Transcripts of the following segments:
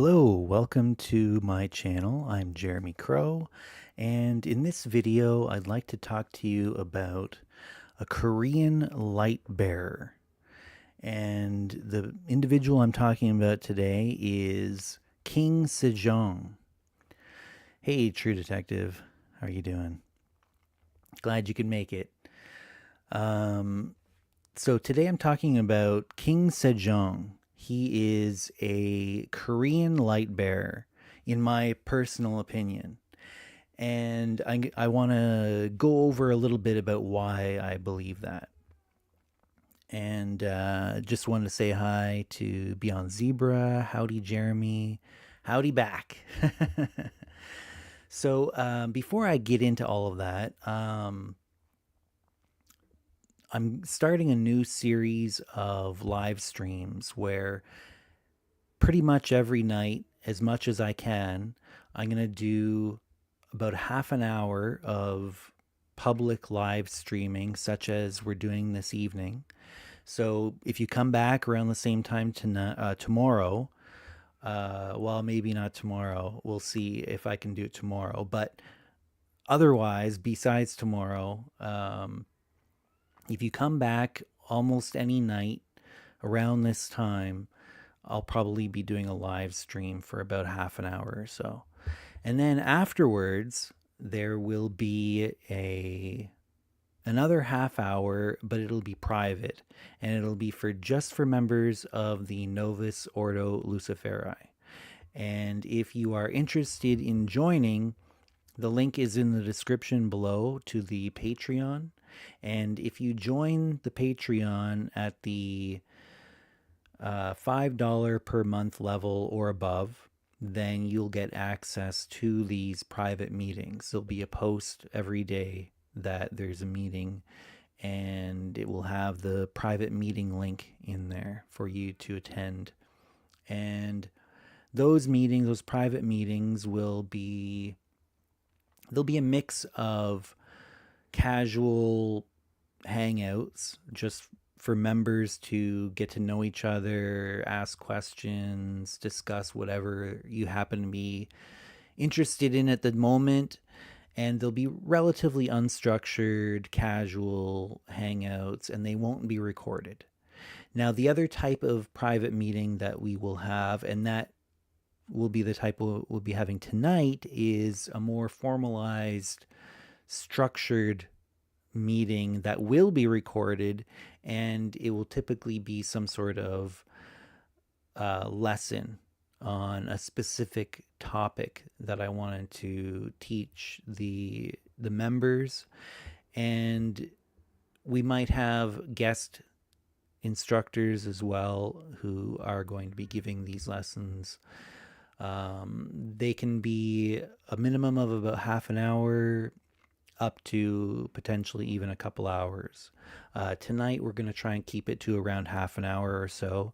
Hello, welcome to my channel. I'm Jeremy Crow, and in this video, I'd like to talk to you about a Korean light bearer. And the individual I'm talking about today is King Sejong. Hey, True Detective, how are you doing? Glad you could make it. So today I'm talking about King Sejong. He is a Korean light bearer, in my personal opinion. And I want to go over a little bit about why I believe that. And just wanted to say hi to Beyond Zebra. Howdy, Jeremy. Howdy back. So before I get into all of that, I'm starting a new series of live streams where pretty much every night, as much as I can, I'm going to do about half an hour of public live streaming, such as we're doing this evening. So if you come back around the same time tomorrow, well, maybe not tomorrow. We'll see if I can do it tomorrow. But otherwise, besides tomorrow, if you come back almost any night around this time, I'll probably be doing a live stream for about half an hour or so. And then afterwards, there will be another half hour, but it'll be private, and it'll be just for members of the Novus Ordo Luciferi. And if you are interested in joining, the link is in the description below to the Patreon. And if you join the Patreon at the $5 per month level or above, then you'll get access to these private meetings. There'll be a post every day that there's a meeting, and it will have the private meeting link in there for you to attend. And those meetings, those private meetings, there'll be a mix of casual hangouts just for members to get to know each other, ask questions, discuss whatever you happen to be interested in at the moment. And they'll be relatively unstructured, casual hangouts, and they won't be recorded. Now, the other type of private meeting that we will have, and that will be the type we'll be having tonight, is a more formalized, structured meeting that will be recorded, and it will typically be some sort of lesson on a specific topic that I wanted to teach the members. And we might have guest instructors as well who are going to be giving these lessons. They can be a minimum of about half an hour up to potentially even a couple hours. Tonight, we're going to try and keep it to around half an hour or so.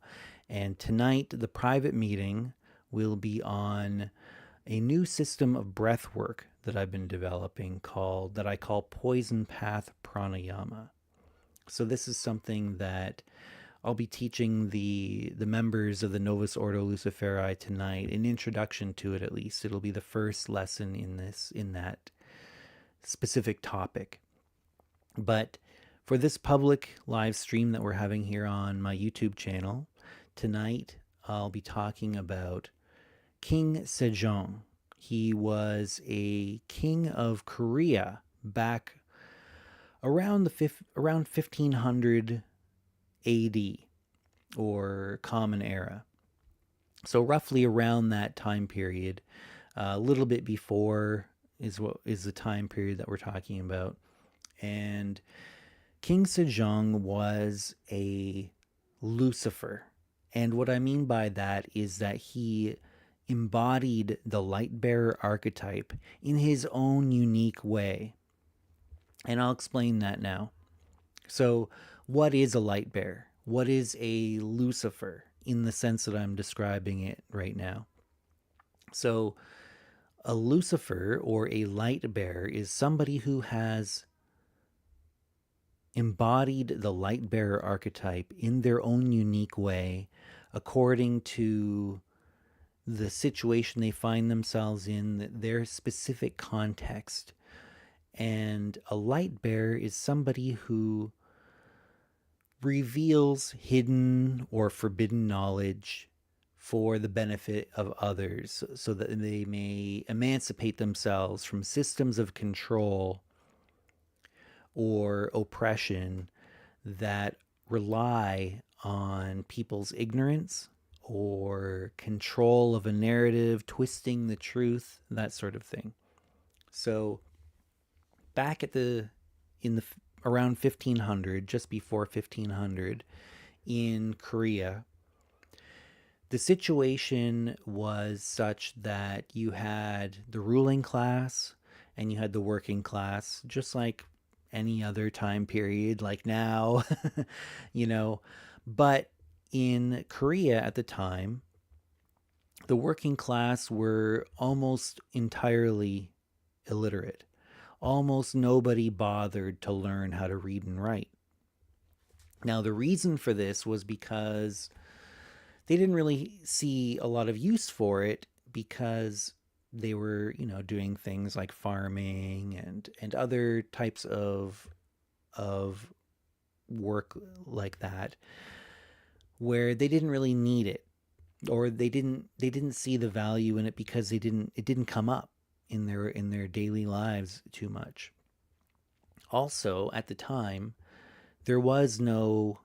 And tonight, the private meeting will be on a new system of breath work that I've been developing that I call Poison Path Pranayama. So this is something that I'll be teaching the members of the Novus Ordo Luciferi tonight, an introduction to it at least. It'll be the first lesson in that specific topic. But for this public live stream that we're having here on my YouTube channel, tonight I'll be talking about King Sejong. He was a king of Korea back around 1500 AD, or Common Era. So roughly around that time period, a little bit before is the time period that we're talking about. And King Sejong was a Lucifer. And what I mean by that is that he embodied the light bearer archetype in his own unique way. And I'll explain that now. So, what is a light bearer? What is a Lucifer in the sense that I'm describing it right now? So, a Lucifer, or a light bearer, is somebody who has embodied the light bearer archetype in their own unique way, according to the situation they find themselves in, their specific context. And a light bearer is somebody who reveals hidden or forbidden knowledge for the benefit of others so that they may emancipate themselves from systems of control or oppression that rely on people's ignorance or control of a narrative, twisting the truth, that sort of thing. So back at the in the around 1500, just before 1500, in Korea, the situation was such that you had the ruling class and you had the working class, just like any other time period, like now, you know. But in Korea at the time, the working class were almost entirely illiterate. Almost nobody bothered to learn how to read and write. Now, the reason for this was because they didn't really see a lot of use for it, because they were, doing things like farming and other types of work like that, where they didn't really need it, or they didn't see the value in it because it didn't come up in their daily lives too much. Also, at the time, there was no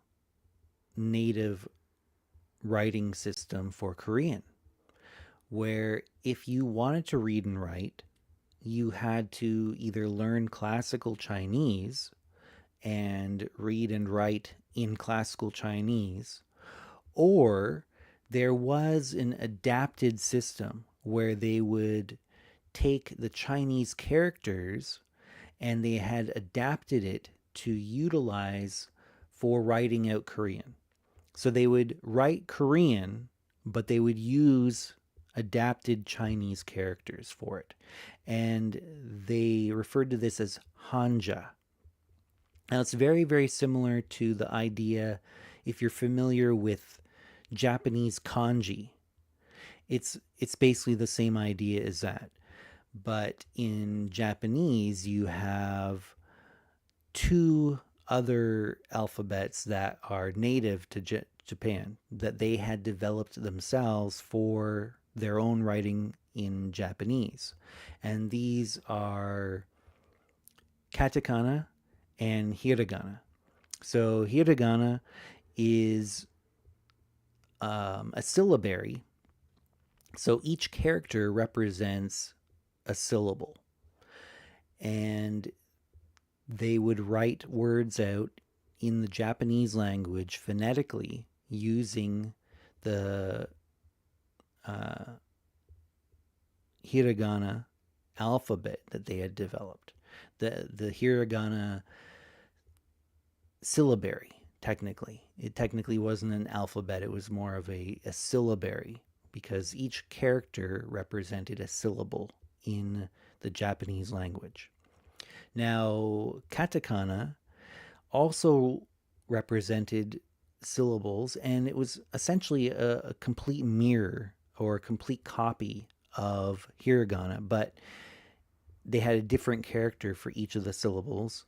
native writing system for Korean, where if you wanted to read and write, you had to either learn classical Chinese and read and write in classical Chinese, or there was an adapted system where they would take the Chinese characters and they had adapted it to utilize for writing out Korean. So they would write Korean, but they would use adapted Chinese characters for it. And they referred to this as Hanja. Now, it's very, very similar to the idea, if you're familiar with Japanese kanji. It's basically the same idea as that. But in Japanese, you have two other alphabets that are native to Japan, that they had developed themselves for their own writing in Japanese. And these are katakana and hiragana. So hiragana is a syllabary. So each character represents a syllable. And they would write words out in the Japanese language phonetically using the hiragana alphabet that they had developed. The hiragana syllabary, technically. It technically wasn't an alphabet, it was more of a syllabary, because each character represented a syllable in the Japanese language. Now, katakana also represented syllables, and it was essentially a complete mirror or a complete copy of hiragana, but they had a different character for each of the syllables,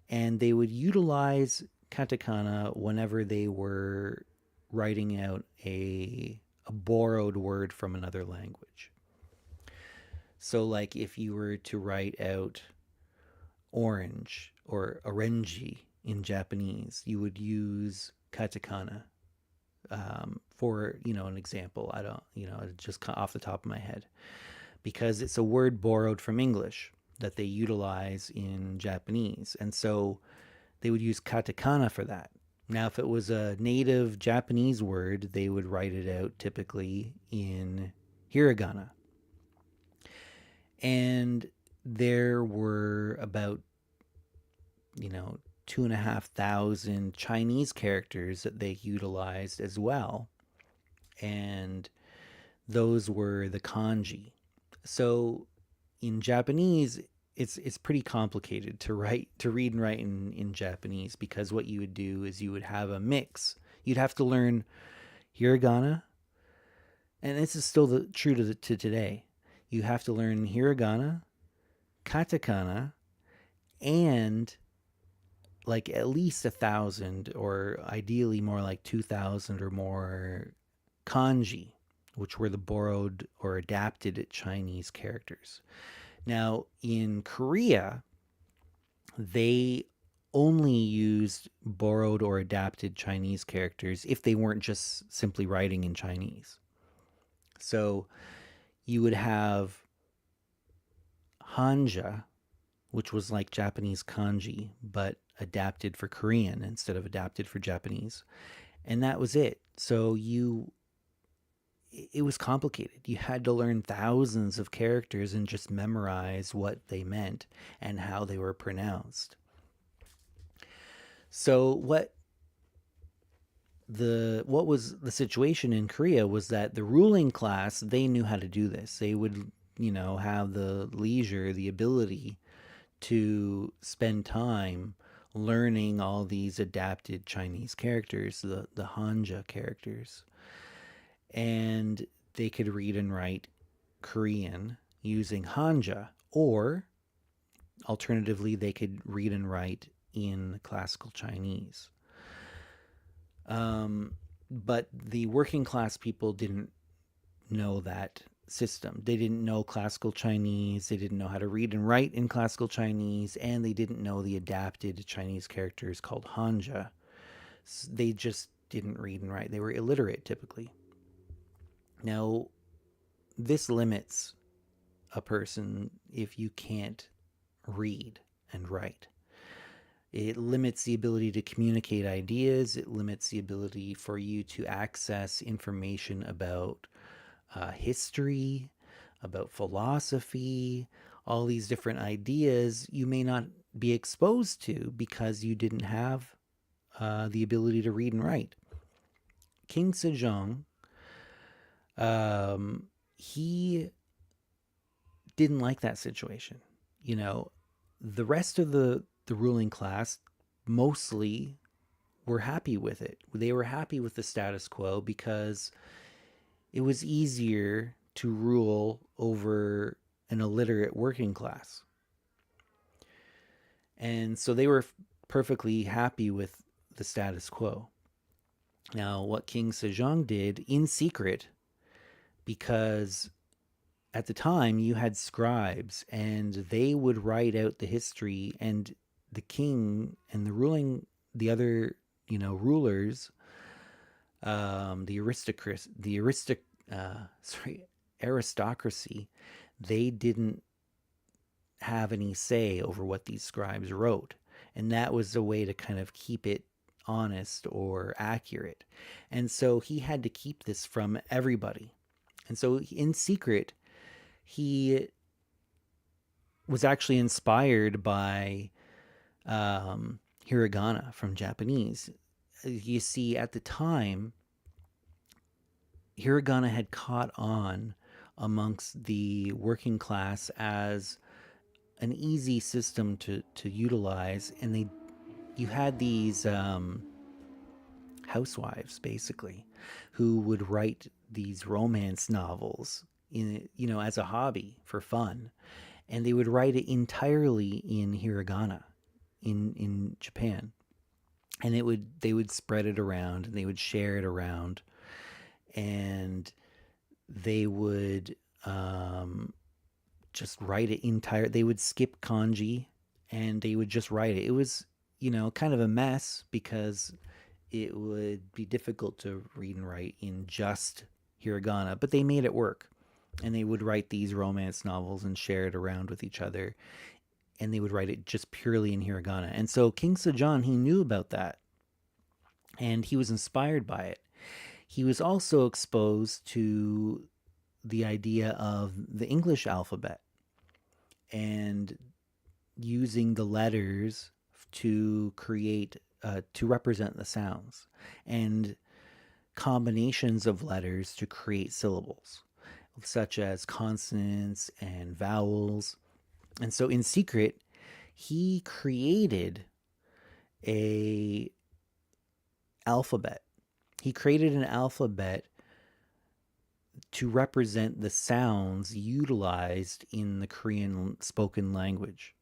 and they would utilize katakana whenever they were writing out a borrowed word from another language. So, like, if you were to write out orange or oranji in Japanese, you would use katakana for, an example. I don't, just off the top of my head, because it's a word borrowed from English that they utilize in Japanese. And so they would use katakana for that. Now, if it was a native Japanese word, they would write it out typically in hiragana. And there were about, 2,500 Chinese characters that they utilized as well. And those were the kanji. So in Japanese, it's pretty complicated to read and write in Japanese, because what you would do is you would have a mix. You'd have to learn hiragana, And this is still true to today. You have to learn hiragana, katakana, and like at least 1,000, or ideally more like 2,000 or more kanji, which were the borrowed or adapted Chinese characters. Now, in Korea, they only used borrowed or adapted Chinese characters if they weren't just simply writing in Chinese. So you would have Hanja, which was like Japanese kanji, but adapted for Korean instead of adapted for Japanese. And that was it. So it was complicated. You had to learn thousands of characters and just memorize what they meant and how they were pronounced. So what was the situation in Korea was that the ruling class, they knew how to do this. They would, have the leisure, the ability to spend time learning all these adapted Chinese characters, the Hanja characters. And they could read and write Korean using Hanja, or alternatively, they could read and write in classical Chinese. But the working class people didn't know that system. They didn't know classical Chinese. They didn't know how to read and write in classical Chinese, and they didn't know the adapted Chinese characters called Hanja. They just didn't read and write. They were illiterate typically. Now, this limits a person if you can't read and write. It limits the ability to communicate ideas. It limits the ability for you to access information about history, about philosophy, all these different ideas you may not be exposed to because you didn't have the ability to read and write. King Sejong, he didn't like that situation. The rest of the ruling class mostly were happy with it. They were happy with the status quo because it was easier to rule over an illiterate working class. And so they were perfectly happy with the status quo. Now, what King Sejong did in secret, because at the time you had scribes and they would write out the history, and the king and the other rulers, aristocracy, they didn't have any say over what these scribes wrote, and that was a way to kind of keep it honest or accurate. And so he had to keep this from everybody, and so in secret he was actually inspired by hiragana from Japanese. You see, at the time, hiragana had caught on amongst the working class as an easy system to utilize, and you had these housewives basically who would write these romance novels as a hobby for fun, and they would write it entirely in hiragana in Japan, and they would spread it around and they would share it around, and they would just write it entire. They would skip kanji and they would just write it. It was kind of a mess because it would be difficult to read and write in just hiragana, but they made it work. And they would write these romance novels and share it around with each other, and they would write it just purely in hiragana. And so King Sejong, he knew about that, and he was inspired by it. He was also exposed to the idea of the English alphabet and using the letters to create, to represent the sounds, and combinations of letters to create syllables, such as consonants and vowels. And so in secret, he created a alphabet. He created an alphabet to represent the sounds utilized in the Korean spoken language.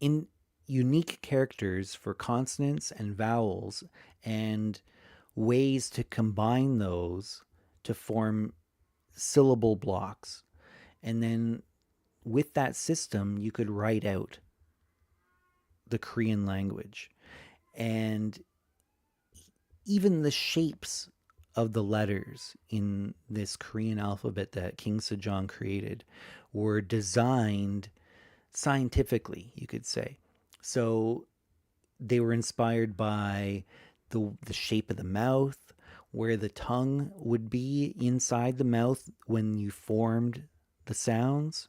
In unique characters for consonants and vowels, and ways to combine those to form syllable blocks. And then with that system, you could write out the Korean language. And even the shapes of the letters in this Korean alphabet that King Sejong created were designed scientifically, you could say. So they were inspired by the shape of the mouth, where the tongue would be inside the mouth when you formed the sounds.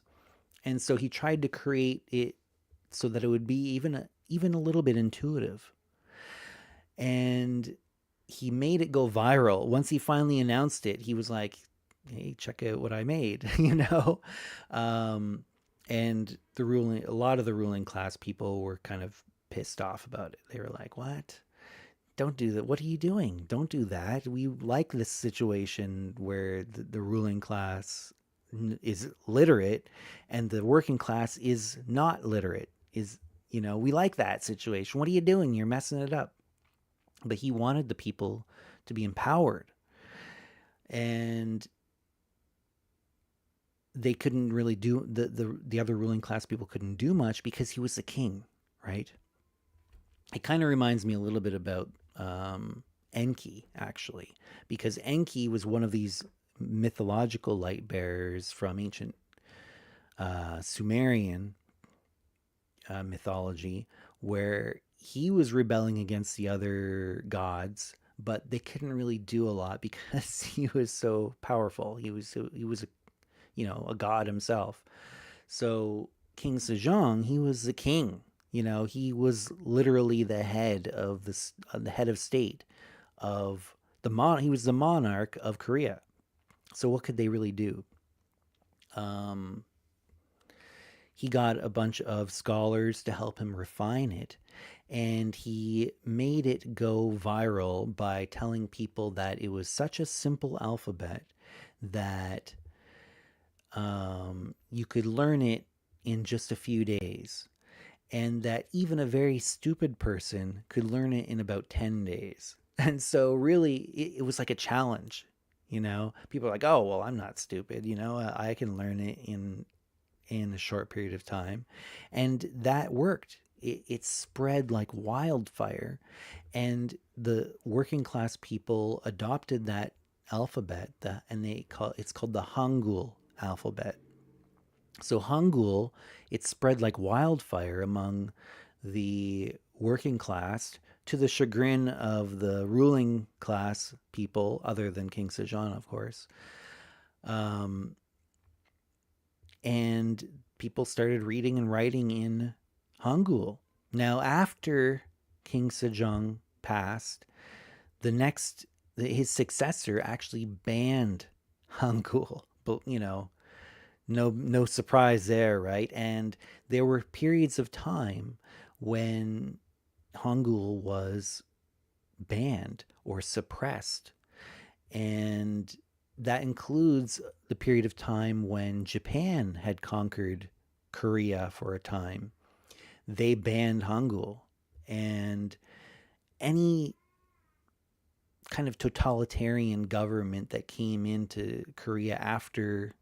And so he tried to create it so that it would be even a little bit intuitive. And he made it go viral. Once he finally announced it, he was like, "Hey, check out what I made," you know. And a lot of the ruling class people were kind of pissed off about it. They were like, "What? Don't do that. What are you doing? Don't do that. We like this situation where the ruling class is literate and the working class is not literate. We like that situation. What are you doing? You're messing it up." But he wanted the people to be empowered. And they couldn't really do, the other ruling class people couldn't do much because he was the king, right? It kind of reminds me a little bit about Enki, actually, because Enki was one of these mythological light bearers from ancient Sumerian mythology, where he was rebelling against the other gods, but they couldn't really do a lot because he was so powerful. He was a god himself. So King Sejong, he was the king. He was literally the head of the head of state of he was the monarch of Korea. So what could they really do? He got a bunch of scholars to help him refine it, and he made it go viral by telling people that it was such a simple alphabet that you could learn it in just a few days, and that even a very stupid person could learn it in about 10 days. And so really it was like a challenge. People are like, "Oh, well, I'm not stupid, I can learn it in a short period of time." And that worked. It spread like wildfire, and the working class people adopted that alphabet, and it's called the Hangul alphabet. So Hangul, it spread like wildfire among the working class, to the chagrin of the ruling class people, other than King Sejong, of course. And people started reading and writing in Hangul. Now, after King Sejong passed, his successor actually banned Hangul. But no surprise there, right? And there were periods of time when Hangul was banned or suppressed. And that includes the period of time when Japan had conquered Korea for a time. They banned Hangul. And any kind of totalitarian government that came into Korea after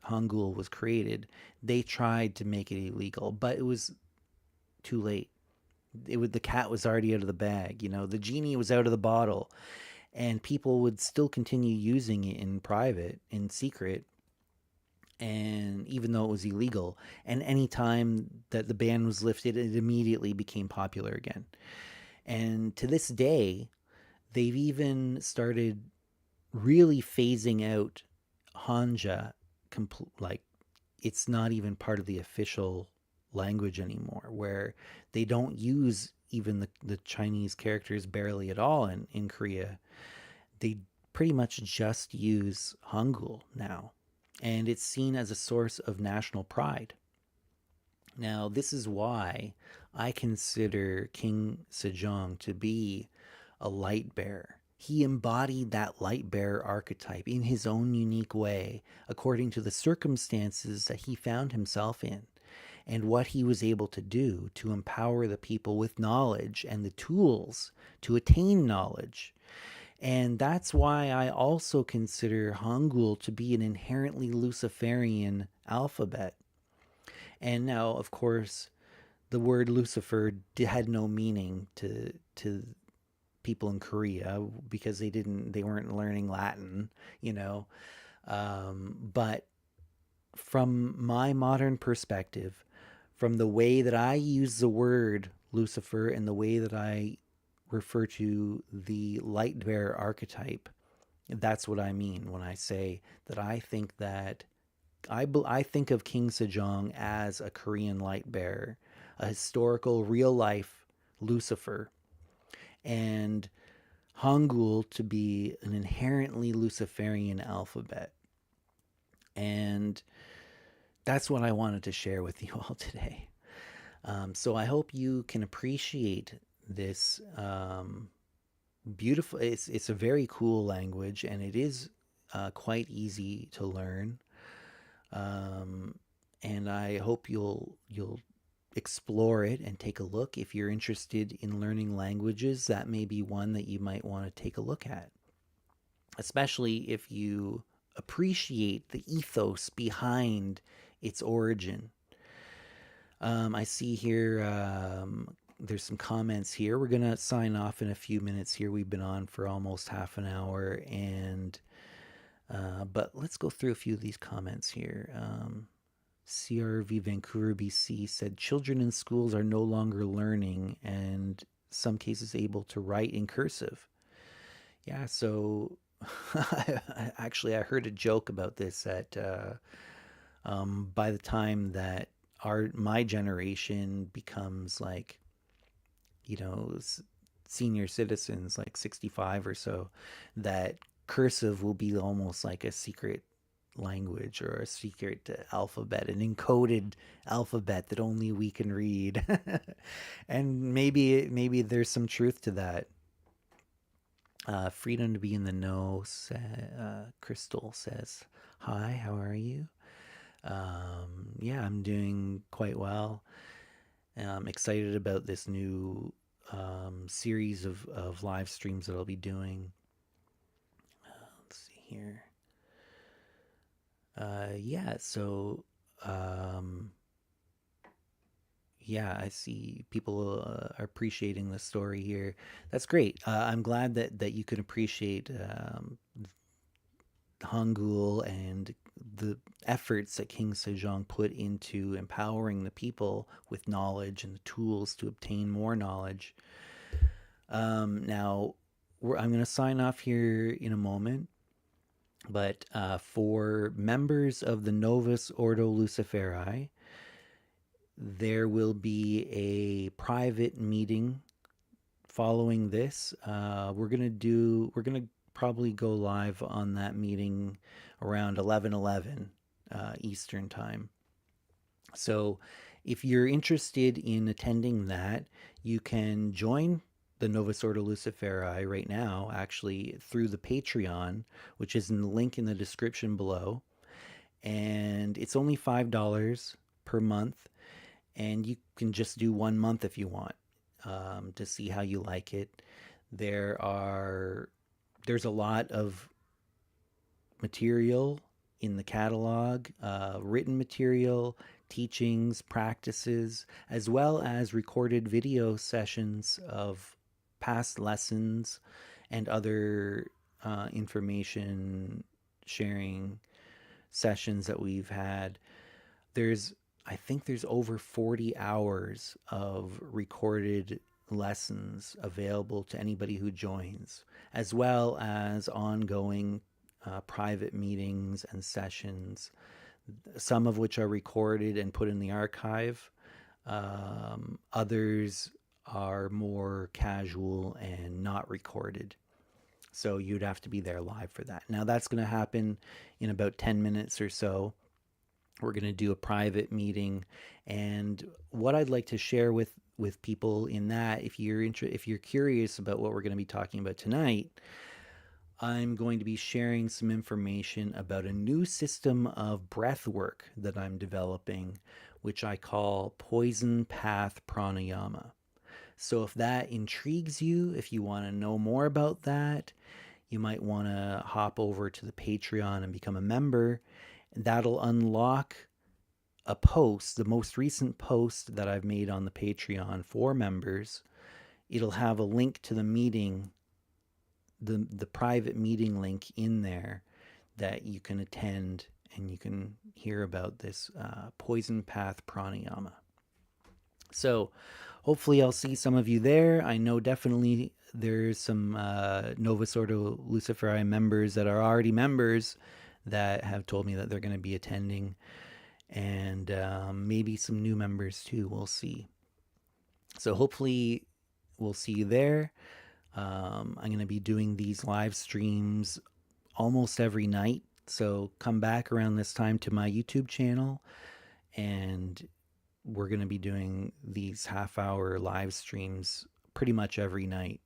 Hangul was created, they tried to make it illegal, but it was too late. The cat was already out of the bag. The genie was out of the bottle, and people would still continue using it in private, in secret, and even though it was illegal. And any time that the ban was lifted, it immediately became popular again. And to this day, they've even started really phasing out Hanja. Like, it's not even part of the official language anymore, where they don't use even the Chinese characters barely at all in Korea. They pretty much just use Hangul now, and it's seen as a source of national pride. Now, this is why I consider King Sejong to be a light bearer. He embodied that light bearer archetype in his own unique way, according to the circumstances that he found himself in, and what he was able to do to empower the people with knowledge and the tools to attain knowledge. And that's why I also consider Hangul to be an inherently Luciferian alphabet. And now, of course, the word Lucifer had no meaning to people in Korea because they weren't learning Latin, you know. But from my modern perspective, from the way that I use the word Lucifer and the way that I refer to the light bearer archetype, that's what I mean when I say that I think of King Sejong as a Korean light bearer, a historical, real life Lucifer, and Hangul to be an inherently Luciferian alphabet. And that's what I wanted to share with you all today. So I hope you can appreciate this beautiful. It's a very cool language, and it is quite easy to learn. And I hope you'll explore it and take a look. If you're interested in learning languages, that may be one that you might want to take a look at, especially if you appreciate the ethos behind its origin. I see here there's some comments here. We're going to sign off in a few minutes here. We've been on for almost half an hour, and but let's go through a few of these comments here. CRV Vancouver, BC said children in schools are no longer learning and some cases able to write in cursive. Yeah, so actually I heard a joke about this that by the time that my generation becomes like, you know, senior citizens, like 65 or so, that cursive will be almost like a secret language or a secret alphabet, an encoded alphabet that only we can read. And maybe there's some truth to that. Freedom to be in the know. Crystal says, "Hi, how are you?" Yeah, I'm doing quite well. I'm excited about this new series of live streams that I'll be doing. Let's see here. Yeah, so yeah, I see people are appreciating the story here. That's great. I'm glad that you can appreciate Hangul and the efforts that King Sejong put into empowering the people with knowledge and the tools to obtain more knowledge. Now, I'm going to sign off here in a moment, but for members of the Novus Ordo Luciferi, there will be a private meeting following this. We're gonna probably go live on that meeting around 11:11 Eastern time. So if you're interested in attending that, you can join the Novus Ordo Luciferi right now, actually through the Patreon, which is in the link in the description below. And it's only $5 per month. And you can just do 1 month if you want, to see how you like it. There's a lot of material in the catalog, written material, teachings, practices, as well as recorded video sessions of past lessons and other information sharing sessions that we've had. I think there's over 40 hours of recorded lessons available to anybody who joins, as well as ongoing private meetings and sessions, some of which are recorded and put in the archive. Others are more casual and not recorded. So you'd have to be there live for that. Now that's going to happen in about 10 minutes or so. We're going to do a private meeting, and what I'd like to share with with people in that. If you're curious about what we're going to be talking about tonight, I'm going to be sharing some information about a new system of breath work that I'm developing, which I call Poison Path Pranayama. So if that intrigues you, if you want to know more about that, you might want to hop over to the Patreon and become a member. That'll unlock a post, the most recent post that I've made on the Patreon for members. It'll have a link to the meeting, the private meeting link in there that you can attend, and you can hear about this Poison Path Pranayama. So hopefully I'll see some of you there. I know definitely there's some Novus Ordo Luciferi members that are already members that have told me that they're going to be attending, and maybe some new members too. We'll see. So hopefully we'll see you there. I'm going to be doing these live streams almost every night. So come back around this time to my YouTube channel, and we're going to be doing these half-hour live streams pretty much every night.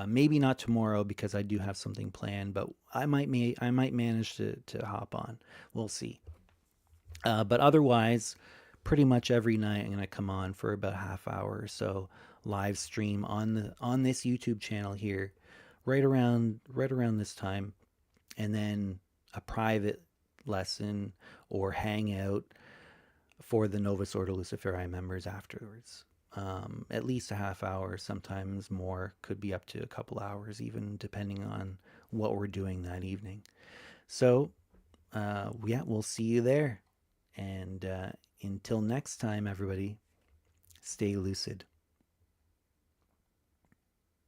Maybe not tomorrow because I do have something planned, but I might manage to hop on. We'll see. But otherwise, pretty much every night I'm going to come on for about a half hour or so, live stream on this YouTube channel here, right around this time, and then a private lesson or hangout for the Novus Ordo Luciferi members afterwards. At least a half hour, sometimes more, could be up to a couple hours even, depending on what we're doing that evening. So yeah, we'll see you there. And until next time, everybody, stay lucid.